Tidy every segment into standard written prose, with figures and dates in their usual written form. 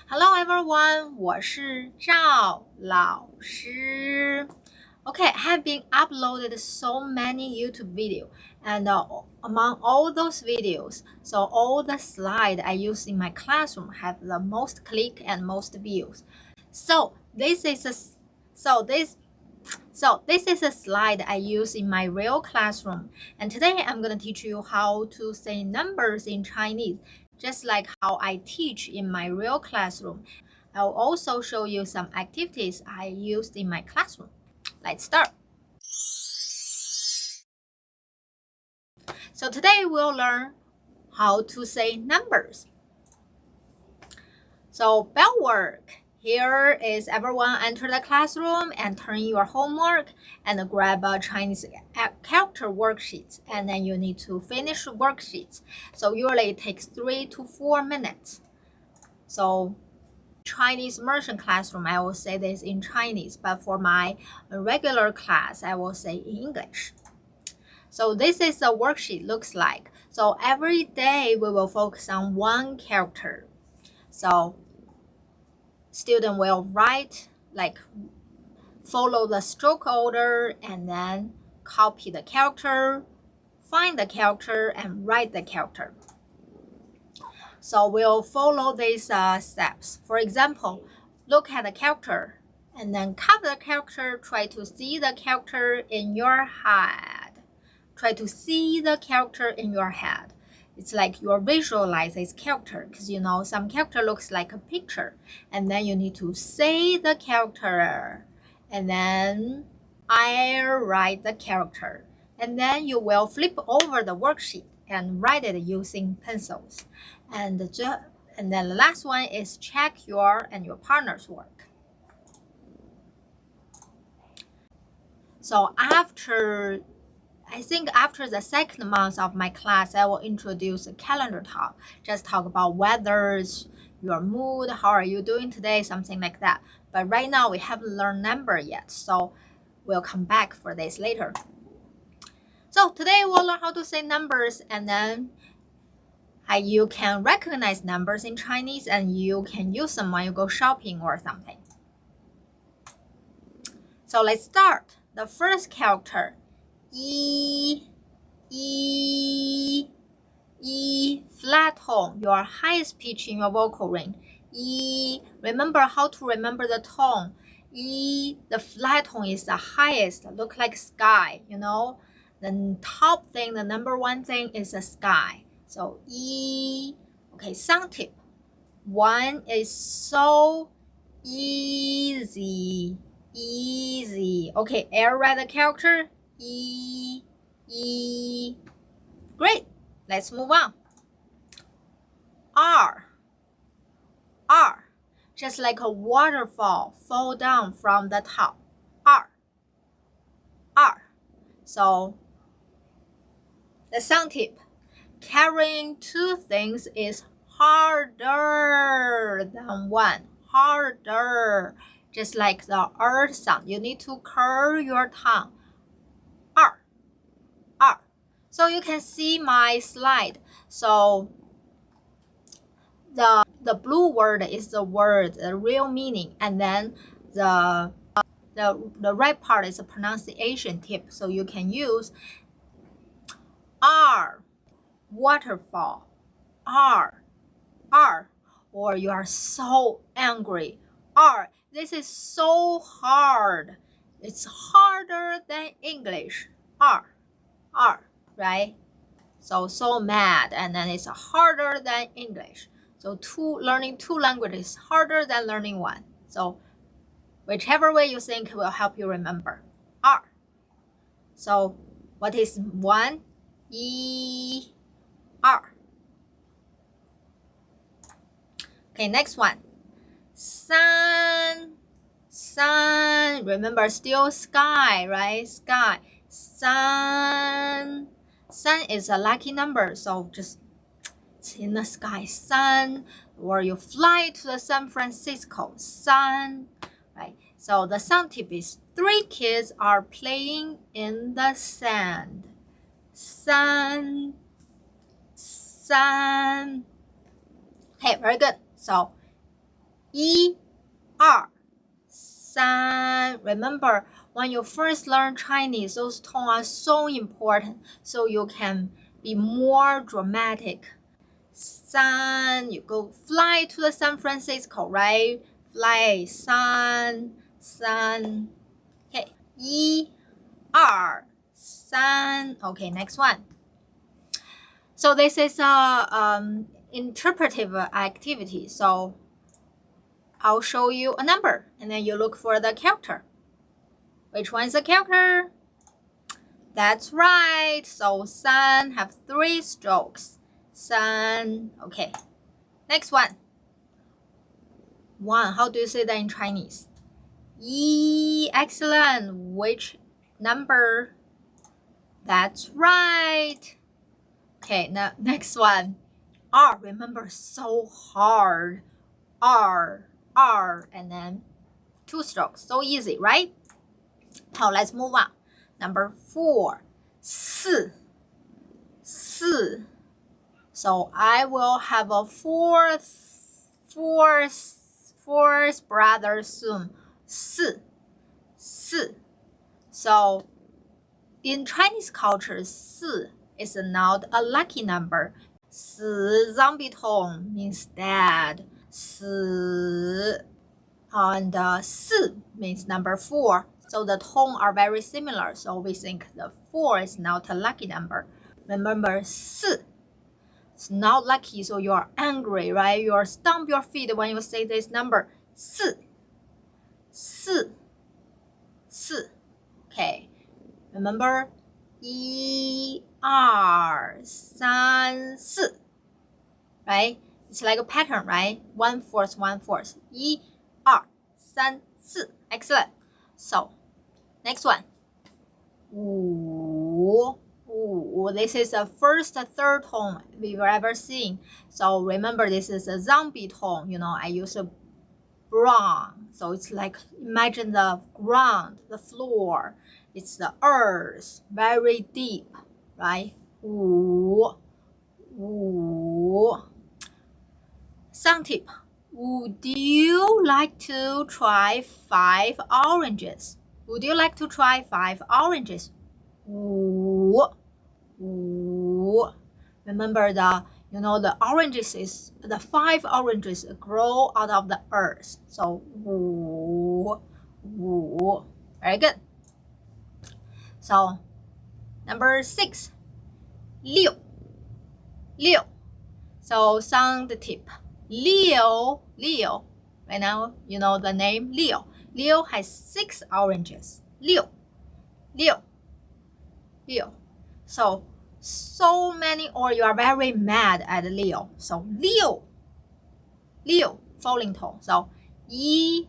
Hello everyone, 我是赵老师。Okay, I have been uploaded so many YouTube videos, and among all those videos, so all the slides I use in my classroom have the most click and most views. So this is a slide I use in my real classroom, and today I'm going to teach you how to say numbers in Chinese, just like how I teach in my real classroom. I'll also show you some activities I used in my classroom. Let's start. So today we'll learn how to say numbers. So bell work. Here is everyone enter the classroom and turn your homework and grab a Chinese character worksheet, and then you need to finish worksheets. So usually it takes 3 to 4 minutes. So Chinese immersion classroom, I will say this in Chinese, but for my regular class, I will say in English. So this is a worksheet looks like. So every day we will focus on one character. So student will write, like follow the stroke order and then copy the character, find the character, and write the character. So we'll follow these steps. For example, look at the character and then cover the character, try to see the character in your head. Try to see the character in your head. It's like you visualize this character because you know some character looks like a picture, and then you need to say the character, and then I write the character, and then you will flip over the worksheet and write it using pencils. And then the last one is check your and your partner's work. So I think after the second month of my class, I will introduce a calendar talk. Just talk about weathers, your mood, how are you doing today, something like that. But right now we haven't learned number yet, so we'll come back for this later. So today we'll learn how to say numbers, and then how you can recognize numbers in Chinese and you can use them when you go shopping or something. So let's start. The first character, E, flat tone, your highest pitch in your vocal range. E, remember how to remember the tone. E, the flat tone is the highest, look like sky, you know. The top thing, the number one thing is the sky. So E, okay, sound tip. One is so easy. Okay, air write the character. E. Great. Let's move on. R. Just like a waterfall, fall down from the top. R. So the sound tip. Carrying two things is harder than one. Harder. Just like the R sound. You need to curl your tongue. R. So you can see my slide. So the blue word is the word, the real meaning, and then the red part is a pronunciation tip. So you can use R, waterfall, R, or you are so angry. R, this is so hard. It's harder than English. R, right? So mad, and then it's harder than English. So learning two languages is harder than learning one. So whichever way you think will help you remember. R. So what is one? E, R. Okay, next one. Sun. Remember, still sky, right? Sky. Sun is a lucky number, so just it's in the sky. Sun, or you fly to the San Francisco. Sun, right? So the sound tip is 3 kids are playing in the sand. Sun. Okay, very good. So 1 2 3. Remember, when you first learn Chinese, those tones are so important, so you can be more dramatic. 3, you go fly to the San Francisco, right? Fly, 3 3. Okay, 1 2 3. Okay, next one. So this is a interpretive activity. So I'll show you a number, and then you look for the character. Which one is the character? That's right. So 3 have 3 strokes. 3. Okay. Next one. 1. How do you say that in Chinese? 1. Excellent. Which number? That's right. Okay, now next one. R. Remember, so hard. R, and then 2 strokes. So easy, right? Now let's move on. Number 4. 4. So I will have a fourth brother soon. 4. So in Chinese culture, 4 is not a lucky number. 4 zombie tone means dead. 4 and 4 means number 4. So the tone are very similar. So we think the 4 is not a lucky number. Remember, 4. It's not lucky, so you are angry, right? You are stomp your feet when you say this number. 4. Okay. Remember, 1 2 3 4. Right? It's like a pattern, right? 1/4, 1/4. 1 2 3 4. Excellent. So, next one. 5. This is the first third tone we've ever seen. So remember, this is a zombie tone. You know, I use a brown. So it's like, imagine the ground, the floor. It's the earth, very deep, right? 5. Sound tip. Would you like to try 5 oranges? Would you like to try 5 oranges? 5. Remember the oranges is the 5 oranges grow out of the earth. So 5. Very good. So number 6. 6. So sound tip. Leo. Right now, you know the name Leo. Leo has 6 oranges. Leo. So many, or you are very mad at Leo. So Leo, falling tone. So 1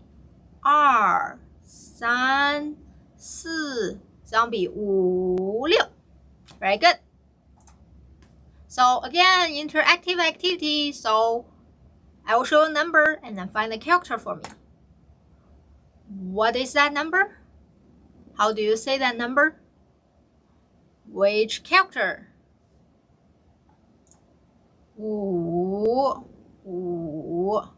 2 3 4. Zombie 5 6. Very good. So again, interactive activity. So I will show a number and then find the character for me. What is that number? How do you say that number? Which character? 5 4.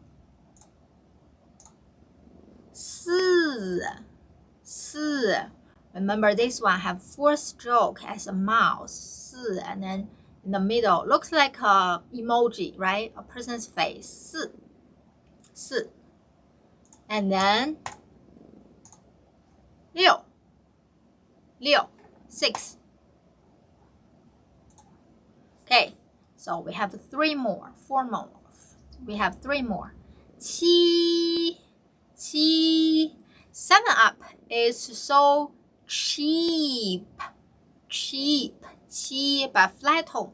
4. Remember, this one have 4 stroke as a mouse. 4, and then in the middle looks like a emoji, right? A person's face. 4. And then 6. 6. Okay, so we have 4 more. We have 3 more. 7. 7-Up is so cheap, but flat tone.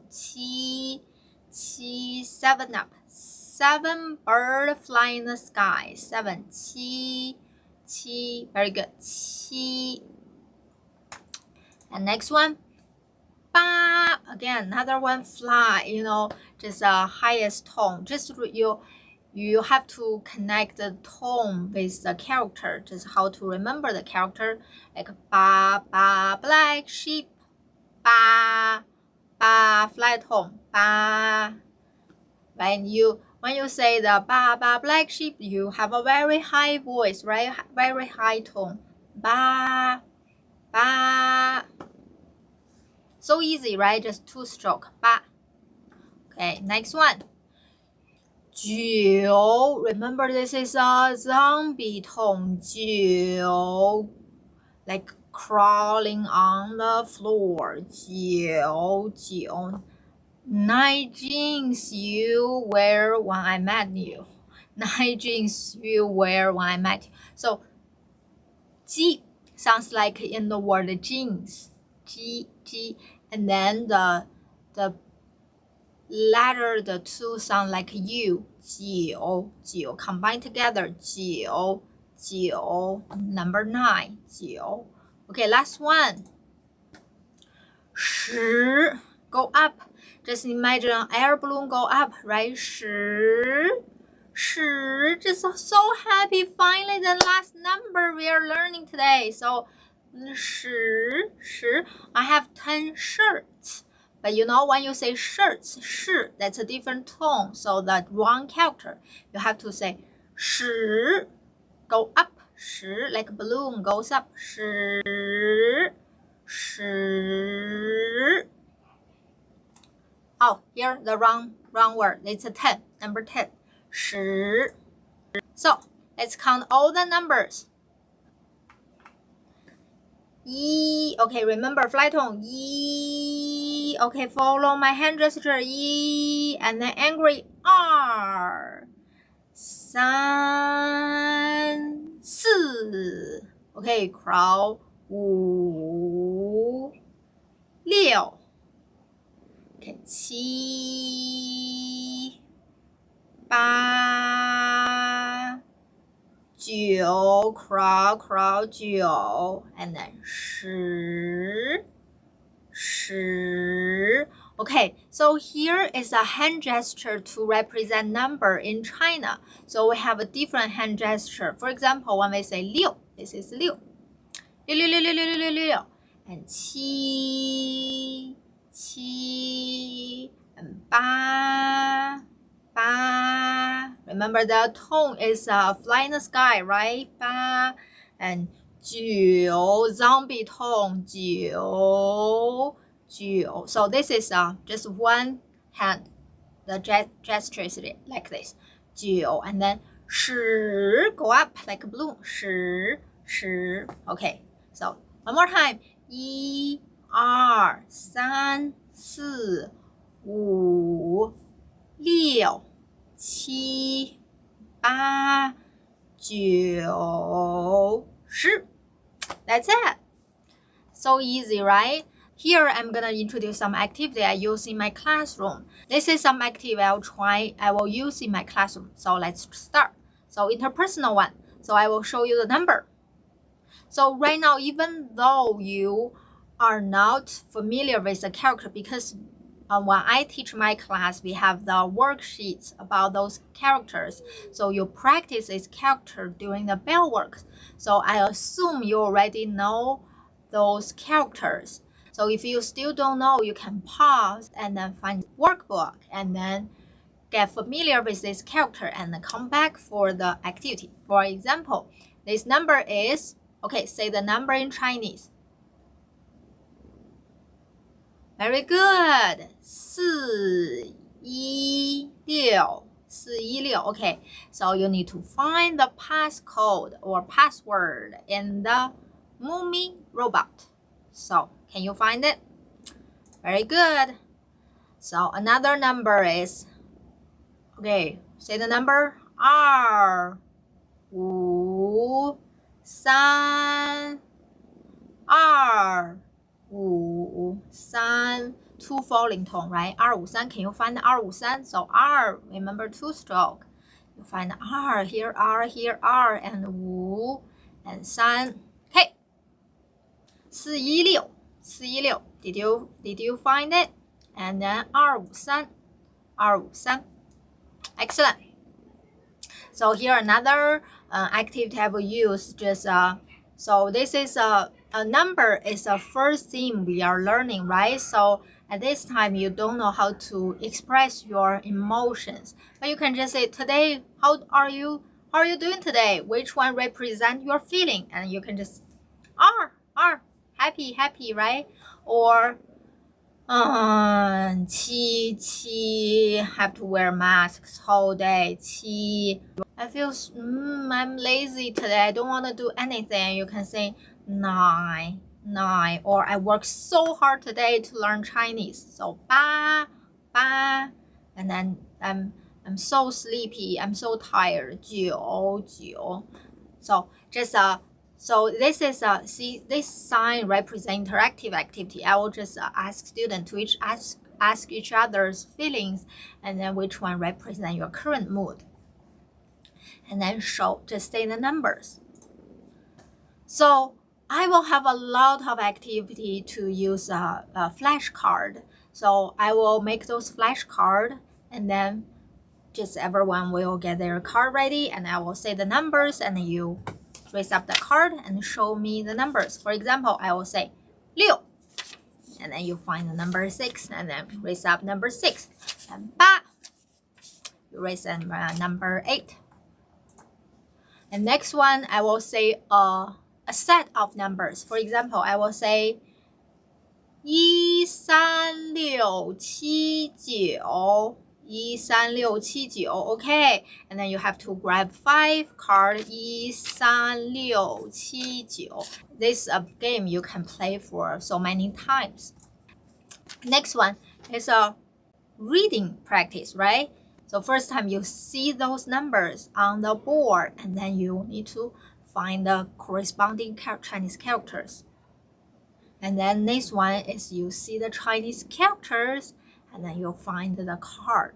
7-Up. 7 bird fly in the sky. 7. 7. Very good. 7. And next one. 8. Again, another one fly. Just the highest tone. Just you have to connect the tone with the character. Just how to remember the character. Like black sheep. Flat tone. Right? when you say the ba ba black sheep, you have a very high voice, right? Very high tone. Ba ba. So easy, right? Just 2 stroke. Ba. Okay, next one. 9. Remember, this is a zombie tone. 9. Like crawling on the floor. 9. 9 jeans you wear when I met you. 9 jeans you wear when I met you. So, G sounds like in the word jeans. G. And then the letter, the 2 sound like U. 9. Combine together. 9. Number 9. 9. Okay, last one. 10. Go up. Just imagine an air balloon go up, right? 10. Just so happy. Finally, the last number we are learning today. So, 10. I have 10 shirts. But you know, when you say shirts, 是, that's a different tone. So the wrong character. You have to say 10. Go up. 10, like a balloon goes up. 10. Oh, here the wrong word. It's a 10. Number 10. 10. So let's count all the numbers. E. Okay, remember fly tone. E. Okay, follow my hand gesture. E. And then angry R. 3, 4. Okay, crow. 5, 6. Okay, 7, 8, 9. Crow. 9. And then 10. Okay, so here is a hand gesture to represent number in China. So we have a different hand gesture. For example, when we say 6, this is 6. 6. And 7, and 8. Remember the tone is fly in the sky, right? 8. And 9, zombie tone. 9. So this is just one hand. The gesture is like this. 9. And then 10, go up like a balloon. 10. Okay. So one more time. 1, 2, 3, 4, 5, 6, 7, 8, 9, 10. That's it. So easy, right? Here I'm gonna introduce some activity I use in my classroom. This is some activity I will use in my classroom. So let's start. So interpersonal one. So I will show you the number. So right now, even though you are not familiar with the character, because when I teach my class, we have the worksheets about those characters. So you practice this character during the bell work. So I assume you already know those characters. So if you still don't know, you can pause and then find workbook and then get familiar with this character and then come back for the activity. For example, this number is, okay, say the number in Chinese. Very good. 416. 416. Okay, so you need to find the passcode or password in the Moomy robot. So, can you find it? Very good. So, another number is, okay, say the number R. 5, 3, 2, 5, 3. 2 falling tone, right? 253. Can you find the 253? So R, remember 2 stroke. You find the R, here R, and 5 and 3. Okay. 416. 416. Did you find it? And then 253. 253. Excellent. So here another activity I will use. Just so this is a number is the first thing we are learning, right? So At this time, you don't know how to express your emotions, but you can just say, today, how are you doing today? Which one represent your feeling? And you can just happy, right? Or qi have to wear masks whole day. Qi, I feel I'm lazy today. I don't want to do anything. You can say 9, or I work so hard today to learn Chinese. So 8, and then I'm so sleepy. I'm so tired. 9. So just so this is see, this sign represents interactive activity. I will just ask students to ask each other's feelings, and then which one represent your current mood, and then just say the numbers. So I will have a lot of activity to use a flashcard. So I will make those flashcard, and then just everyone will get their card ready, and I will say the numbers, and you raise up the card and show me the numbers. For example, I will say 6, and then you find the number 6, and then raise up number 6, and 8, you raise number 8. And next one, I will say a set of numbers. For example, I will say 1 3 6 7 9. 1 3 6 7 9, okay, and then you have to grab 5 card. 1 3 6 7 9. This is a game you can play for so many times. Next one is a reading practice, right? So first time you see those numbers on the board, and then you need to find the corresponding Chinese characters. And then this one is you see the Chinese characters, and then you'll find the card.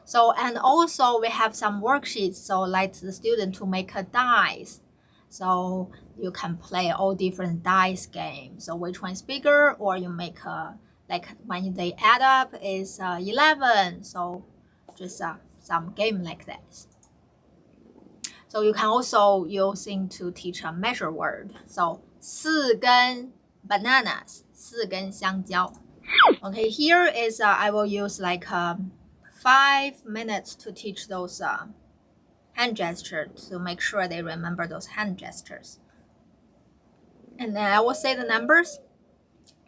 So, and also we have some worksheets, so like the student to make a dice. So you can play all different dice games. So which one is bigger, or you make like when they add up is 11. So just some game like that. So you can also using to teach a measure word. So 4根 bananas, 4根香蕉. Okay, here is I will use like 5 minutes to teach those hand gestures to make sure they remember those hand gestures. And then I will say the numbers,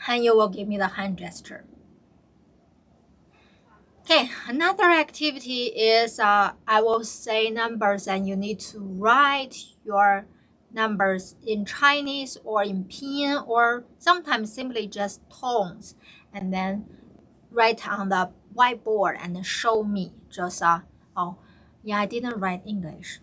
and you will give me the hand gesture. Okay, another activity is I will say numbers, and you need to write your numbers in Chinese or in Pinyin, or sometimes simply just tones, and then write on the whiteboard and show me. Just oh yeah, I didn't write English.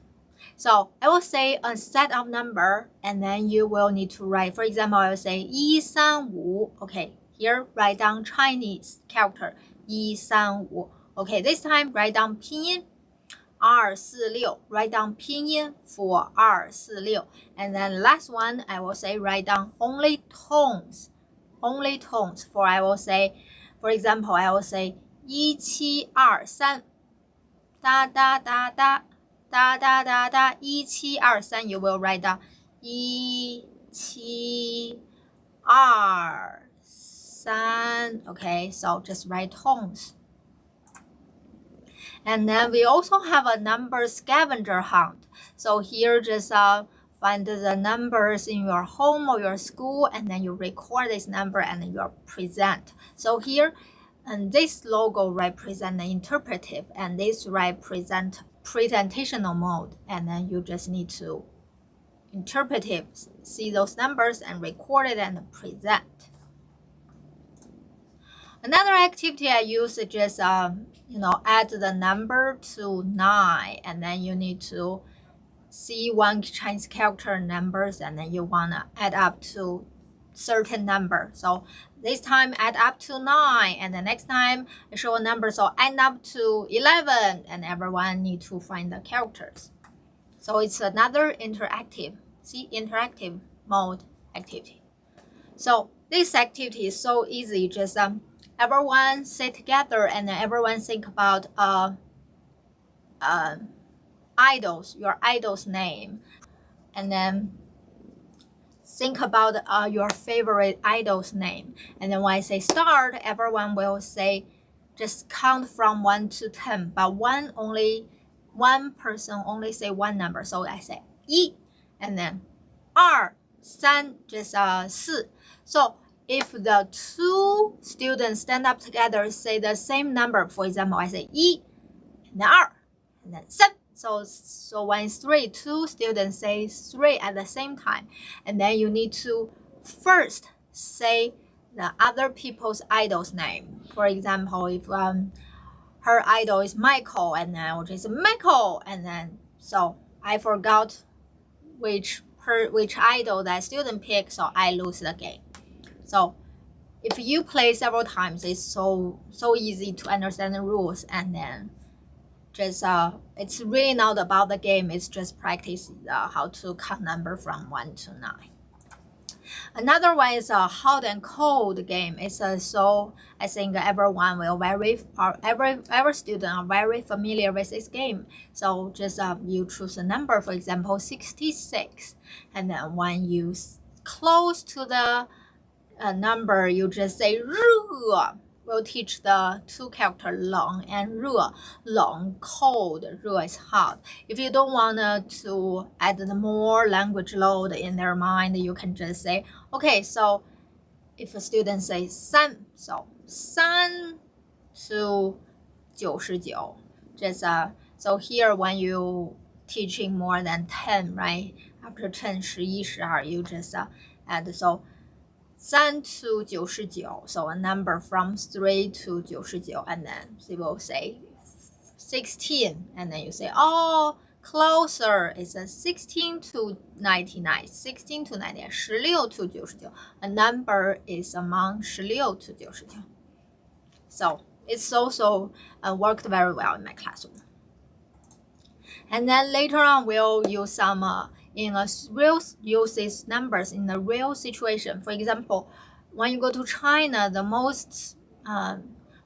So I will say a set of number, and then you will need to write. For example, I will say 1 3 5. Okay, here write down Chinese character 1 3 5. Okay, this time write down 拼音 2 4 6. Write down 拼音 for 2 4 6. And then last one, I will say write down only tones. Only tones. For I will say, for example, I will say 1 7 2 3. Da da da da. Da da da da. 1 7 2 3. You will write down 1 7 2 3. Okay, so just write tones. And then we also have a number scavenger hunt. So here just find the numbers in your home or your school, and then you record this number and you present. So here, and this logo represent the interpretive, and this represent presentational mode. And then you just need to interpretive, see those numbers and record it and present. Another activity I use is just add the number to 9, and then you need to see one Chinese character numbers, and then you wanna add up to certain number. So this time add up to 9, and the next time I show a number, so add up to 11, and everyone need to find the characters. So it's another interactive mode activity. So this activity is so easy. Just everyone sit together, and then everyone think about your idol's name, and then think about your favorite idol's name. And then when I say start, everyone will say, just count from 1 to 10, but one person only say one number. So I say 1, and then 2, 3, just 4. So if the two students stand up together, say the same number, for example, I say 1, and then 2, and then 3. So when it's 3, two students say 3 at the same time. And then you need to first say the other people's idol's name. For example, if her idol is Michael, and then I'll just say Michael, and then so I forgot which idol that student picked, so I lose the game. So if you play several times, it's so easy to understand the rules, and then just it's really not about the game, it's just practice how to count number from 1 to 9. Another one is a hot and cold game. It's so I think everyone will every student are very familiar with this game. So just you choose a number, for example 66, and then when you close to the number, you just say 热. We'll teach the two character 冷 and 热. 冷 cold, 热 is hot. If you don't want to add the more language load in their mind, you can just say, okay, so if a student says 3, so 3 to 99. Just so here when you teaching more than 10, right? After 10, 11, 12, you just add, so 3 to 99, so a number from 3 to 99, and then they will say 16, and then you say, oh, closer, it's a 16 to 99, 16 to 99, 16 to 99, a number is among 16 to 99. So it's also worked very well in my classroom. And then later on, we'll use some in a real uses numbers in a real situation. For example, when you go to China, the most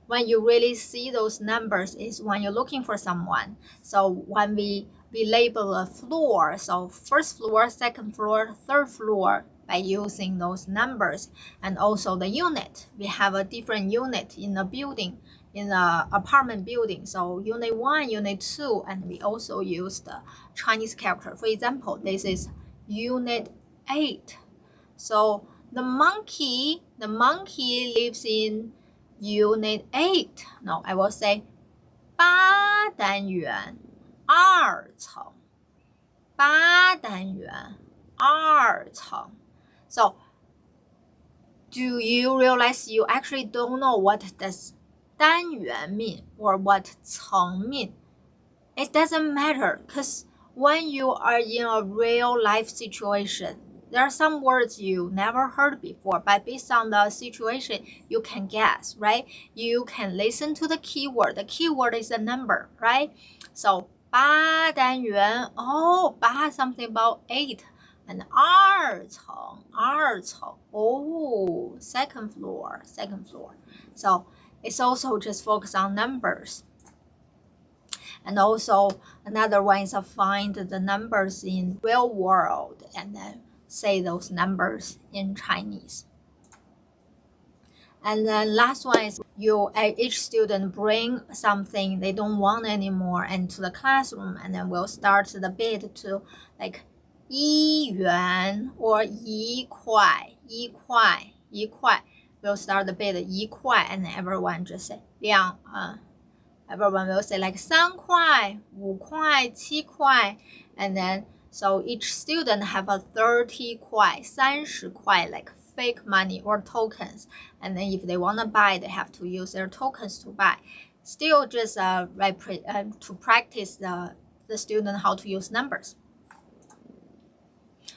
when you really see those numbers is when you're looking for someone. So when we label a floor, so first floor, second floor, third floor, by using those numbers, and also the unit. We have a different unit in the building, in the apartment building. So unit 1, unit 2, and we also use the Chinese character. For example, this is unit 8. So the monkey lives in unit 8. No, I will say 8单元2层 8单元2层 So do you realize you actually don't know what does 单元 mean or what 层 mean? It doesn't matter, because when you are in a real life situation, there are some words you never heard before, but based on the situation, you can guess, right? You can listen to the keyword. The keyword is a number, right? So 8单元, oh, 8 something about 8. And 2层, oh, second floor. So it's also just focus on numbers. And also another one is find the numbers in real world and then say those numbers in Chinese. And then last one is each student bring something they don't want anymore into the classroom, and then we'll start the bid to like 1元 or 1块. We'll start the bid 1块, and then everyone just say everyone will say like 3块 5块 7块, and then so each student have a 30块 30块 like fake money or tokens, and then if they want to buy, they have to use their tokens to buy. Still just to practice the student how to use numbers.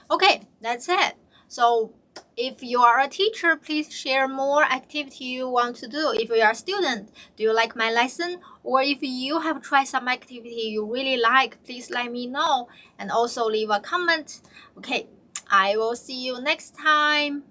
Okay, that's it. So if you are a teacher, please share more activity you want to do. If you are a student, do you like my lesson? Or if you have tried some activity you really like, please let me know, and also leave a comment. Okay, I will see you next time.